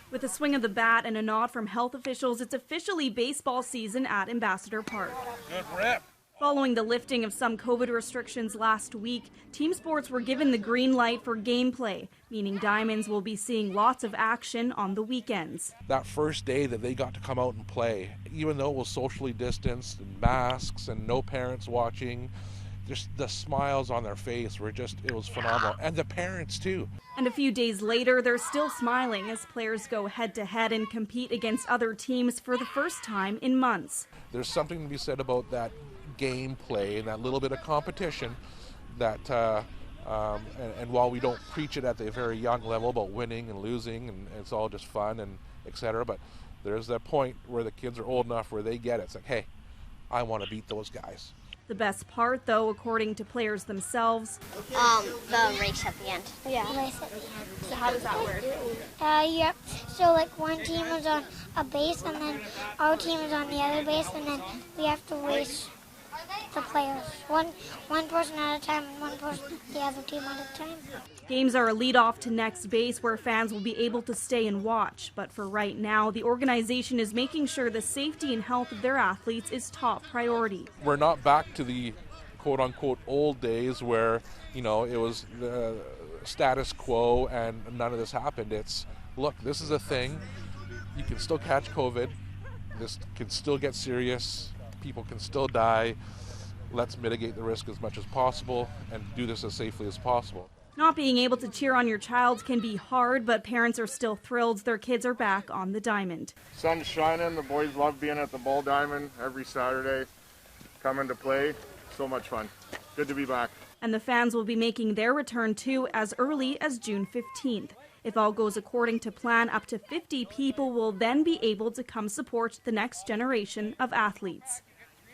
With a swing of the bat and a nod from health officials, it's officially baseball season at Ambassador Park. Good rip. Following the lifting of some COVID restrictions last week, team sports were given the green light for gameplay, meaning Diamonds will be seeing lots of action on the weekends. That first day that they got to come out and play, even though it was socially distanced and masks and no parents watching, just the smiles on their face were just, it was phenomenal. And the parents too. And a few days later, they're still smiling as players go head-to-head and compete against other teams for the first time in months. There's something to be said about that gameplay and that little bit of competition that, and while we don't preach it at the very young level about winning and losing and it's all just fun and etc., but there's that point where the kids are old enough where they get it. It's like, hey, I want to beat those guys. The best part, though, according to players themselves, the race at the end. Yeah. Race at the end. So how does that work? Yeah. So like one team is on a base, and then our team is on the other base, and then we have to race the players. One person at a time, and one person the other team at a time. Games are a lead-off to next base where fans will be able to stay and watch. But for right now, the organization is making sure the safety and health of their athletes is top priority. We're not back to the quote-unquote old days where, you know, it was the status quo and none of this happened. It's, look, this is a thing. You can still catch COVID. This can still get serious. People can still die. Let's mitigate the risk as much as possible and do this as safely as possible. Not being able to cheer on your child can be hard, but parents are still thrilled their kids are back on the diamond. Sun's shining. The boys love being at the Ball Diamond every Saturday, coming to play. So much fun. Good to be back. And the fans will be making their return too as early as June 15th. If all goes according to plan, up to 50 people will then be able to come support the next generation of athletes.